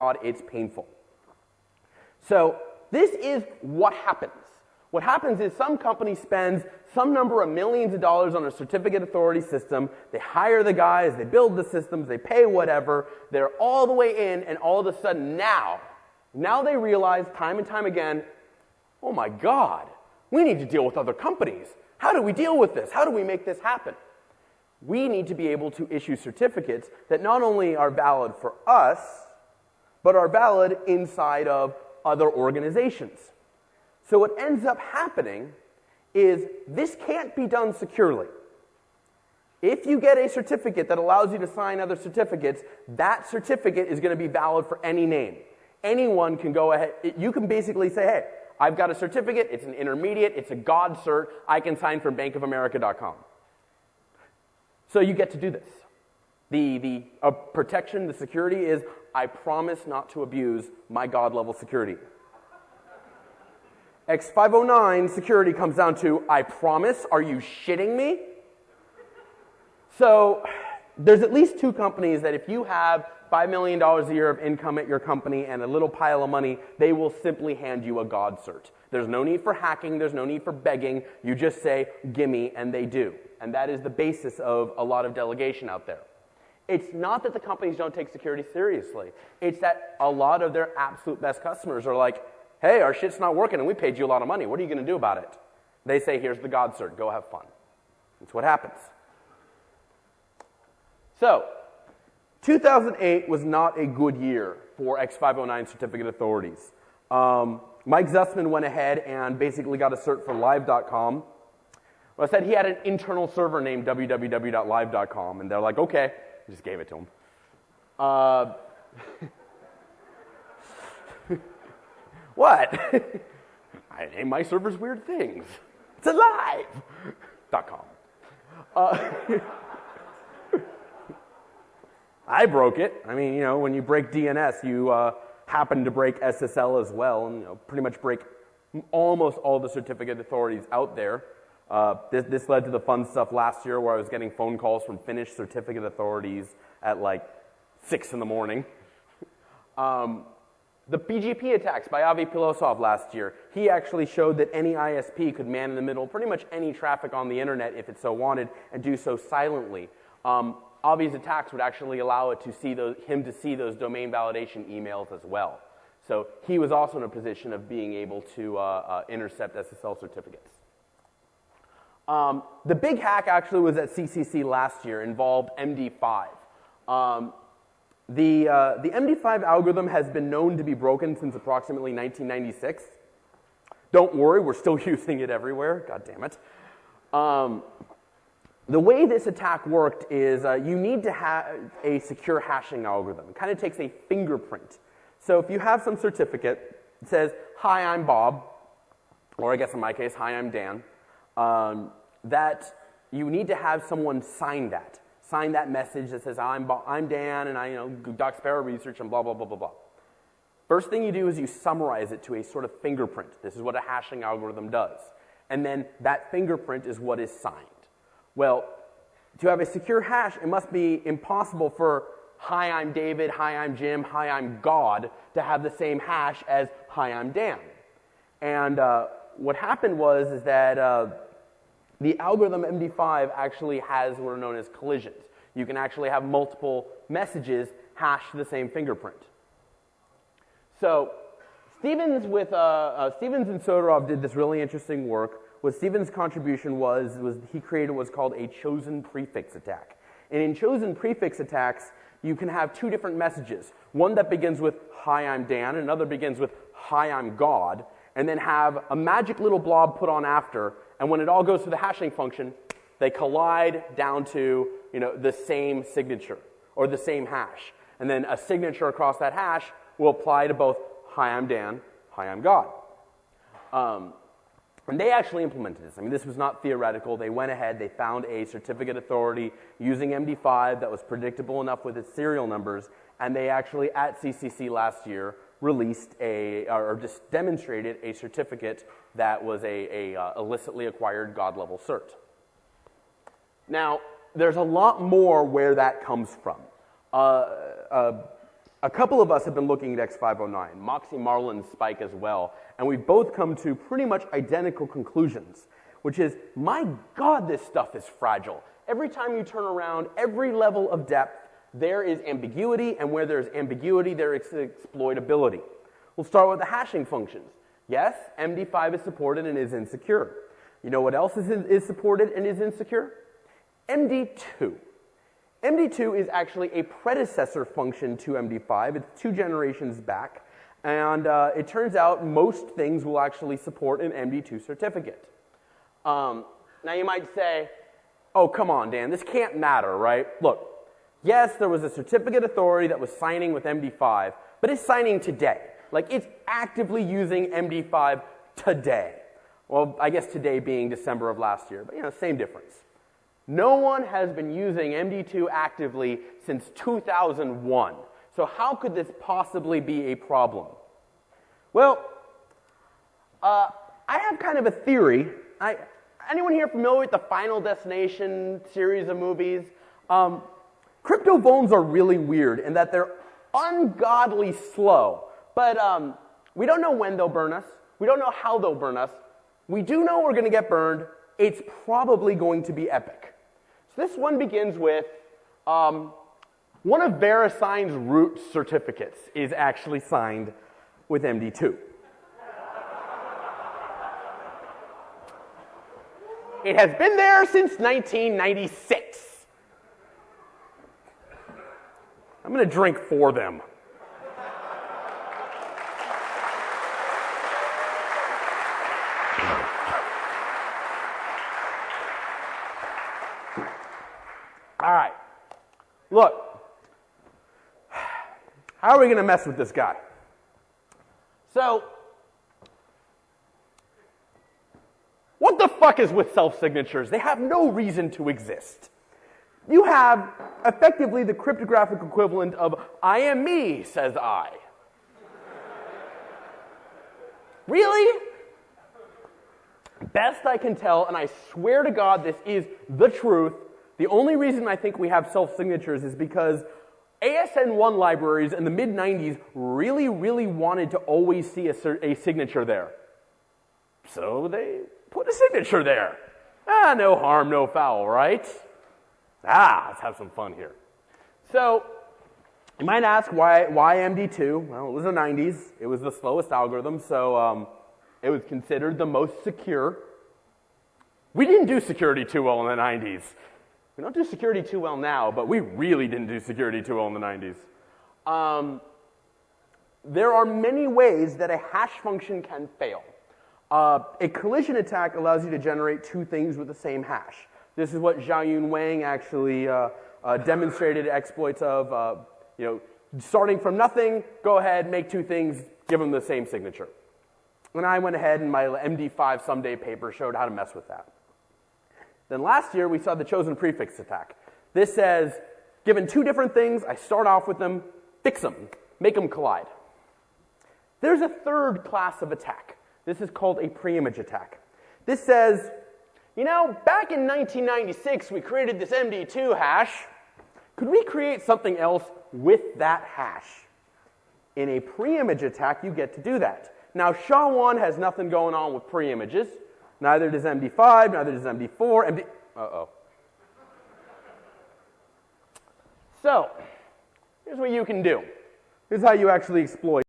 God, it's painful. So this is what happens. What happens is some company spends some number of millions of dollars on a certificate authority system. They hire the guys, they build the systems, they pay whatever. They're all the way in, and all of a sudden now they realize time and time again, oh my God, we need to deal with other companies. How do we deal with this? How do we make this happen? We need to be able to issue certificates that not only are valid for us, but are valid inside of other organizations. So what ends up happening is this can't be done securely. If you get a certificate that allows you to sign other certificates, that certificate is going to be valid for any name. Anyone can go ahead. You can basically say, hey, I've got a certificate, it's an intermediate, it's a God cert, I can sign from bankofamerica.com. So you get to do this. The protection, the security is, I promise not to abuse my God level security. X509 security comes down to, I promise, are you shitting me? So there's at least two companies that if you have $5 million a year of income at your company and a little pile of money, they will simply hand you a God cert. There's no need for hacking, there's no need for begging, you just say, gimme, and they do. And that is the basis of a lot of delegation out there. It's not that the companies don't take security seriously. It's that a lot of their absolute best customers are like, hey, our shit's not working and we paid you a lot of money. What are you going to do about it? They say, here's the God cert. Go have fun. That's what happens. So, 2008 was not a good year for X509 certificate authorities. Mike Zussman went ahead and basically got a cert for live.com. Well, I said he had an internal server named www.live.com, and they're like, okay, I just gave it to him. What? I name my servers weird things. It's alive.com. I broke it. I mean, when you break DNS, you happen to break SSL as well, and pretty much break almost all the certificate authorities out there. This led to the fun stuff last year where I was getting phone calls from Finnish certificate authorities at like 6 in the morning. The BGP attacks by Avi Pilosov last year, he actually showed that any ISP could man in the middle pretty much any traffic on the internet if it so wanted and do so silently. Avi's attacks would actually allow it to see him to see those domain validation emails as well. So he was also in a position of being able to intercept SSL certificates. The big hack actually was at CCC last year, involved MD5. The MD5 algorithm has been known to be broken since approximately 1996. Don't worry, we're still using it everywhere. God damn it. The way this attack worked is you need to have a secure hashing algorithm. It kind of takes a fingerprint. So if you have some certificate, it says, hi, I'm Bob, or I guess in my case, hi, I'm Dan, that you need to have someone sign that. Sign that message that says, I'm Dan, and I Doc Sparrow research, and blah, blah, blah, blah, blah. First thing you do is you summarize it to a sort of fingerprint. This is what a hashing algorithm does. And then that fingerprint is what is signed. Well, to have a secure hash, it must be impossible for hi, I'm David, hi, I'm Jim, hi, I'm God, to have the same hash as hi, I'm Dan. And what happened is that the algorithm MD5 actually has what are known as collisions. You can actually have multiple messages hashed to the same fingerprint. So Stevens and Soderov did this really interesting work. What Stevens' contribution was he created what's called a chosen prefix attack. And in chosen prefix attacks, you can have two different messages. One that begins with, hi, I'm Dan, and another begins with, hi, I'm God, and then have a magic little blob put on after, and when it all goes through the hashing function, they collide down to the same signature, or the same hash. And then a signature across that hash will apply to both, hi, I'm Dan, hi, I'm God. And they actually implemented this. I mean, this was not theoretical. They went ahead, they found a certificate authority using MD5 that was predictable enough with its serial numbers, and they actually, at CCC last year, released or just demonstrated a certificate that was a illicitly acquired God-level cert. Now, there's a lot more where that comes from. A couple of us have been looking at x509, Moxie, Marlin, Spike as well, and we've both come to pretty much identical conclusions, which is, my God, this stuff is fragile. Every time you turn around, every level of depth, there is ambiguity, and where there's ambiguity, there is exploitability. We'll start with the hashing functions. Yes, MD5 is supported and is insecure. You know what else is supported and is insecure? MD2. MD2 is actually a predecessor function to MD5. It's 2 generations back, and it turns out most things will actually support an MD2 certificate. Now you might say, oh, come on, Dan, this can't matter, right? Look, yes, there was a certificate authority that was signing with MD5, but it's signing today. Like, it's actively using MD5 today. Well, I guess today being December of last year, but you know, same difference. No one has been using MD2 actively since 2001. So how could this possibly be a problem? Well, I have kind of a theory. Anyone here familiar with the Final Destination series of movies? Crypto vulns are really weird in that they're ungodly slow. But we don't know when they'll burn us. We don't know how they'll burn us. We do know we're going to get burned. It's probably going to be epic. So this one begins with one of VeriSign's root certificates is actually signed with MD2. It has been there since 1996. I'm going to drink for them. All right, look, how are we going to mess with this guy? So, what the fuck is with self-signatures? They have no reason to exist. You have effectively the cryptographic equivalent of I am me, says I. Really? Best I can tell, and I swear to God this is the truth, the only reason I think we have self-signatures is because ASN1 libraries in the mid-90s really, really wanted to always see a signature there. So they put a signature there. No harm, no foul, right? Let's have some fun here. So you might ask, why MD2? Well, it was the 90s. It was the slowest algorithm, so it was considered the most secure. We didn't do security too well in the 90s. We don't do security too well now, but we really didn't do security too well in the 90s. There are many ways that a hash function can fail. A collision attack allows you to generate 2 things with the same hash. This is what Xiaoyun Wang actually demonstrated exploits of, starting from nothing, go ahead, make 2 things, give them the same signature. And I went ahead and my MD5 someday paper showed how to mess with that. Then last year, we saw the chosen prefix attack. This says, given 2 different things, I start off with them, fix them, make them collide. There's a third class of attack. This is called a preimage attack. This says, back in 1996, we created this MD2 hash. Could we create something else with that hash? In a preimage attack, you get to do that. Now, SHA-1 has nothing going on with preimages. Neither does MD5, neither does MD4, So, here's what you can do. Here's how you actually exploit